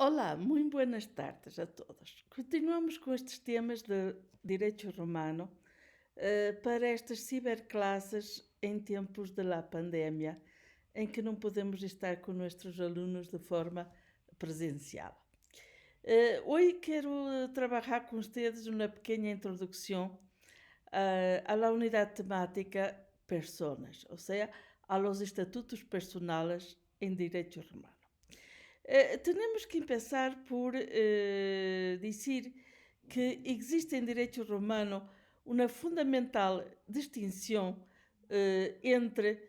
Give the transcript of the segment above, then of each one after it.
Olá, muito buenas tardes a todos. Continuamos com estes temas de direito romano para estas ciberclasses em tempos de la pandemia, em que não podemos estar com nossos alunos de forma presencial. Hoy quero trabalhar com vocês uma pequena introdução a la unidad temática personas, ou seja, a los estatutos personales em direito romano. Temos que começar por dizer que existe em direito romano uma fundamental distinção entre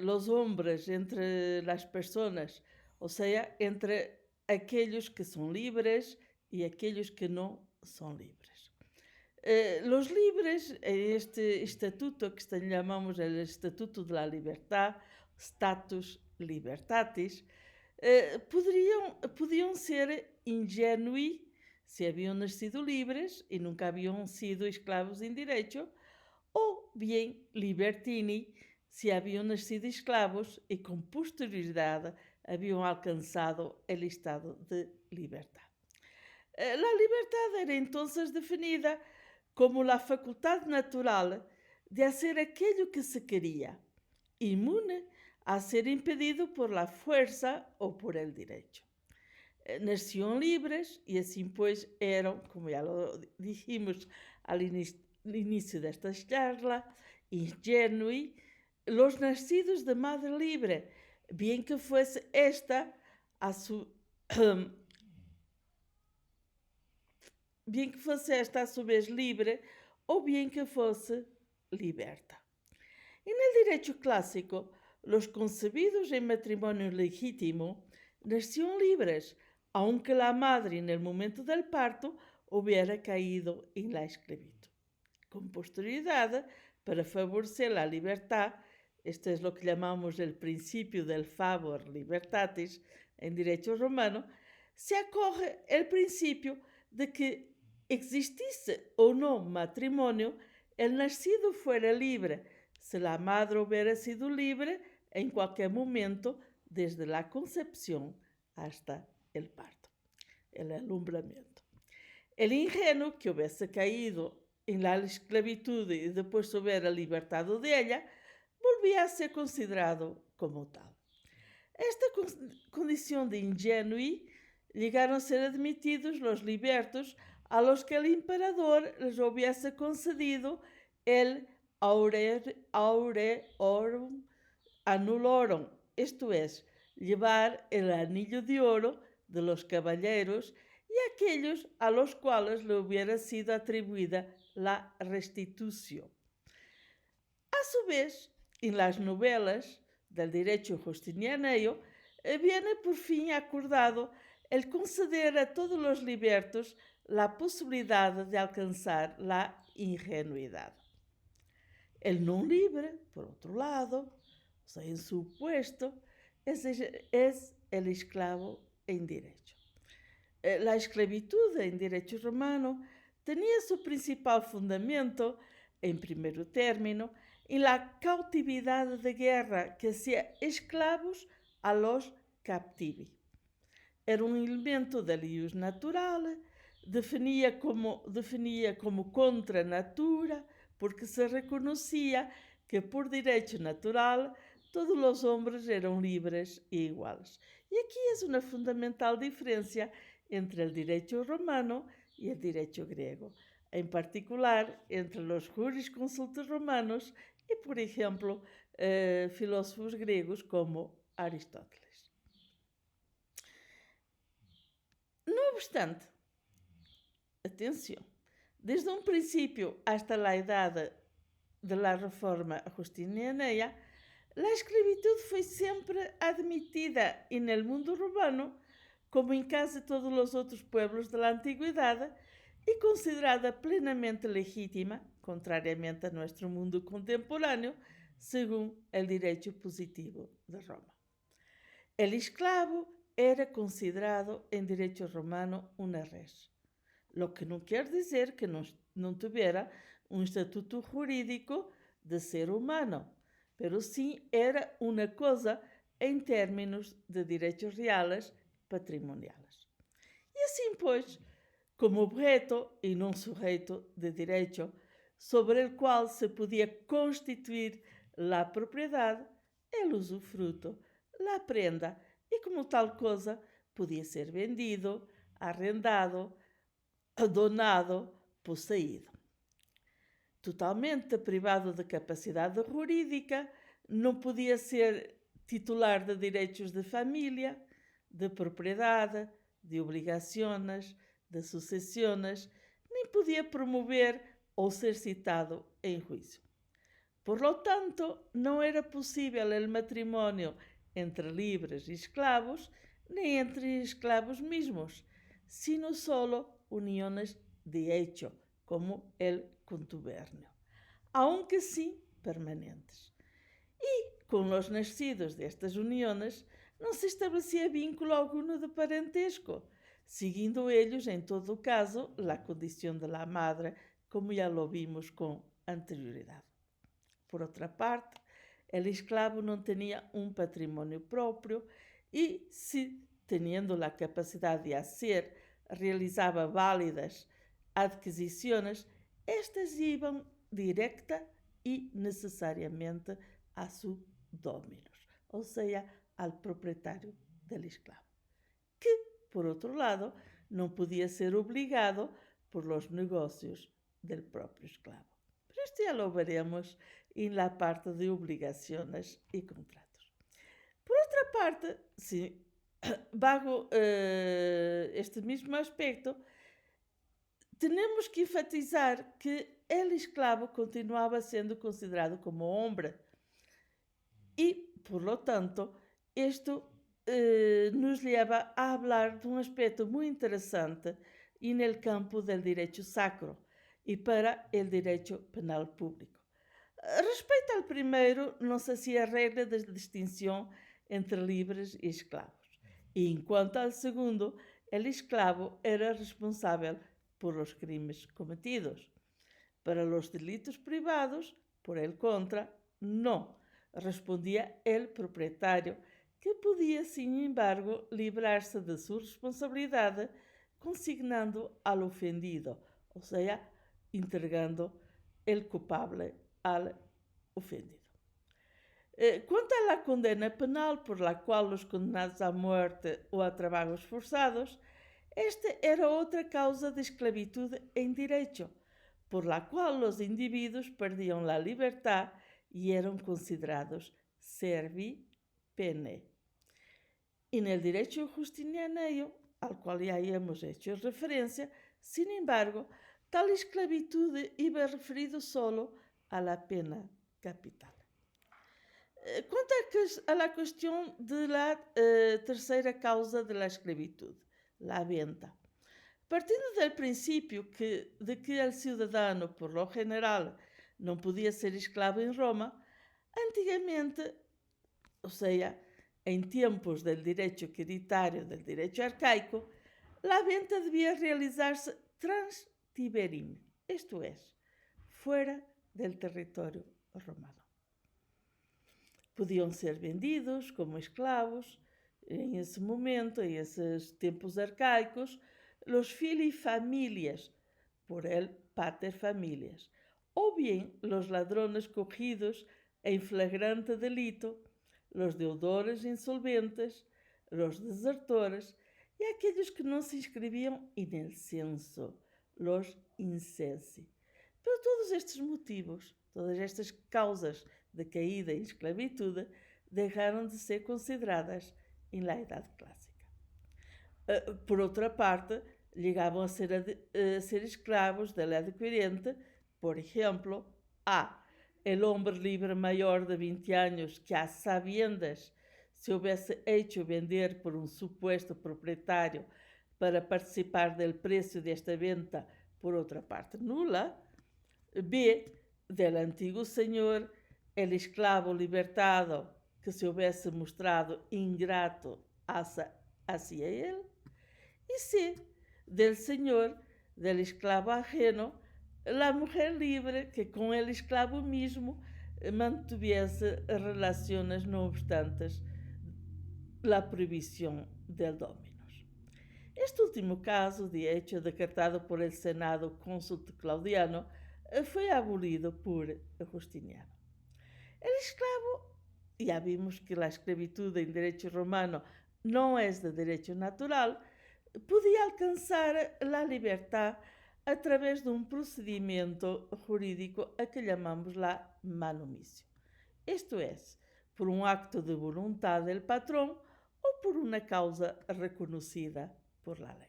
os homens, entre as pessoas, ou seja, entre aqueles que são livres e aqueles que não são livres. Los libres, este estatuto que chamamos el Estatuto de la Libertad, Status Libertatis, podiam ser ingenui se haviam nascido livres e nunca haviam sido escravos em direito, ou bem libertini se haviam nascido escravos e com posterioridade haviam alcançado o estado de liberdade. La libertad era entonces definida como la facultad natural de hacer aquello que se quería, inmune a ser impedido por la fuerza o por el derecho. Nasciam libres e assim pois eram, como já lo dijimos al início desta charla, ingenui, los nacidos de madre libre, bien que fosse esta a su bien que fosse esta a su vez libre ou bien que fosse liberta. En el derecho clásico, los concebidos en matrimonio legítimo nacieron libres, aunque la madre en el momento del parto hubiera caído en la esclavitud. Con posterioridad, para favorecer la libertad, esto es lo que llamamos el principio del favor libertatis en derecho romano, se acoge el principio de que existisse ou não matrimonio, el nacido fuera libre, se la madre hubiera sido libre en cualquier momento desde la concepción hasta el parto, el alumbramiento. El ingenuo que hubiese caído en la esclavitud y después se hubiera libertado de ella, volvía a ser considerado como tal. Esta condición de ingenui llegaron a ser admitidos los libertos a los que el emperador les hubiese concedido el aureorum annulorum, esto es, llevar el anillo de oro de los caballeros y aquellos a los cuales le hubiera sido atribuida la restitución. A su vez, en las novelas del derecho justiniano, viene por fin acordado el conceder a todos los libertos la posibilidad de alcanzar la ingenuidad. El no libre, por otro lado, o sea, en su puesto, es el esclavo en derecho. La esclavitud en derecho romano tenía su principal fundamento, en primer término, en la cautividad de guerra que hacía esclavos a los captivi. Era um elemento da lei natural, definia como contra natura, porque se reconhecia que por direito natural todos os homens eram livres e iguais. E aqui é uma fundamental diferença entre o direito romano e o direito grego, em particular entre os jurisconsultos romanos e, por exemplo, filósofos gregos como Aristóteles. No obstante, atenção, desde um princípio hasta a idade de la reforma justiniana, a esclavitud foi sempre admitida no mundo romano, como em quase todos os outros pueblos da antiguidade, e considerada plenamente legítima, contrariamente a nosso mundo contemporâneo, segundo o direito positivo de Roma. El esclavo era considerado en derecho romano una res, lo que no quiere decir que no tuviera un estatuto jurídico de ser humano, pero sí era una cosa en términos de derechos reales patrimoniales. Y así pues, como objeto y no sujeto de derecho sobre el cual se podía constituir la propriedad, el usufruto, la prenda, y como tal cosa podia ser vendido, arrendado, donado, possuído. Totalmente privado de capacidade jurídica, não podia ser titular de direitos de família, de propriedade, de obrigações, de sucessões, nem podia promover ou ser citado em juízo. Por lo tanto, não era possível o matrimônio entre livres e esclavos, nem entre esclavos mesmos, sino solo uniones de hecho, como el contubernio, aunque sí permanentes. E com os nascidos destas uniones não se estabelecia vínculo alguno de parentesco, seguindo ellos, em todo o caso, la condición de la madre, como ya lo vimos con anterioridad. Por outra parte, el esclavo não tinha um patrimônio próprio e, se, teniendo la capacidade de hacer, realizava válidas adquisições, estas iam directa e necessariamente a su dominus, ou seja, al proprietário del esclavo, que, por outro lado, não podia ser obrigado por los negocios del propio esclavo. Pero esto ya lo veremos en la parte de obligaciones y contratos. Por otra parte, si bajo este mismo aspecto, tenemos que enfatizar que el esclavo continuaba sendo considerado como hombre y, por lo tanto, esto nos lleva a hablar de un aspecto muy interesante en el campo del derecho sacro y para el derecho penal público. Respeito ao primeiro, não se hacía regra de distinção entre livres e esclavos. E enquanto ao segundo, el esclavo era responsável por los crimes cometidos. Para los delitos privados, por el contra, no. Respondía el propietario, que podía, sin embargo, librarse de su responsabilidad consignando al ofendido, o sea, entregando el culpable al ofendido. Quanto à condena penal por la qual os condenados à morte ou a trabalhos forçados, esta era outra causa de esclavitud em direito, por la qual os indivíduos perdiam a liberdade e eram considerados servi pene. E no direito justiniano, ao qual já hemos hecho referência, sin embargo, tal esclavitud iba referido solo a la pena capital. Quanto a la cuestión de la tercera causa de la esclavitud, la venta. Partindo del principio de que el ciudadano, por lo general, não podia ser esclavo em Roma, antigamente, ou seja, em tempos del direito hereditario, del direito arcaico, la venta devia realizar-se trans Tiberim, isto é, fora del território romano. Podiam ser vendidos como esclavos, em esse momento, em esses tempos arcaicos, los fili familias, por el pater familias, ou bem los ladrones cogidos em flagrante delito, los deudores insolventes, los desertores e aqueles que não se inscreviam en el censo, los incensi. Por todos estes motivos, todas estas causas de caída em esclavitud deixaram de ser consideradas em la Idade Clássica. Por outra parte, llegavam a ser escravos de la adquirente, por exemplo, a el hombre libre mayor de 20 años que a sabiendas se hubiese hecho vender por un supuesto propietario para participar del precio de esta venta por otra parte nula. B, del antiguo señor, el esclavo libertado que se hubiese mostrado ingrato hacia él. Y C, del señor, del esclavo ajeno, la mujer libre que con el esclavo mismo mantuviese relaciones no obstante la prohibición del dominio. Este último caso, de hecho decretado por el Senado Consulto Claudiano, foi abolido por Justiniano. El esclavo, ya vimos que la esclavitud en derecho romano no es de derecho natural, podía alcanzar la libertad a través de un procedimiento jurídico a que llamamos la manumicio. Esto es, por un acto de voluntad del patrón o por una causa reconocida por la ley.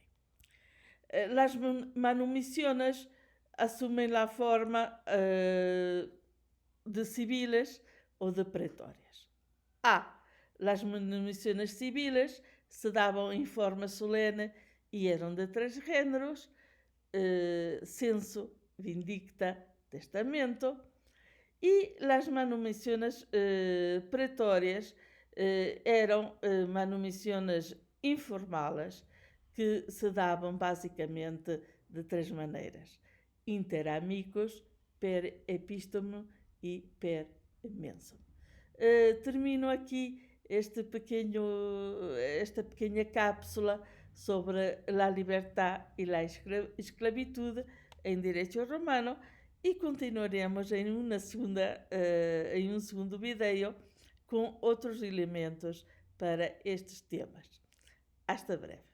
Las manumisiones asumen la forma de civiles o de pretorias. Las manumisiones civiles se daban en forma solene y eran de 3 géneros: censo, vindicta, testamento. Y las manumisiones pretorias eran manumisiones informales que se davam basicamente de 3 maneiras: inter amicos, per epistome e per mensum. Termino aqui esta pequena cápsula sobre la libertad y la esclavitud en derecho romano y continuaremos en un segundo vídeo con otros elementos para estes temas. Hasta breve.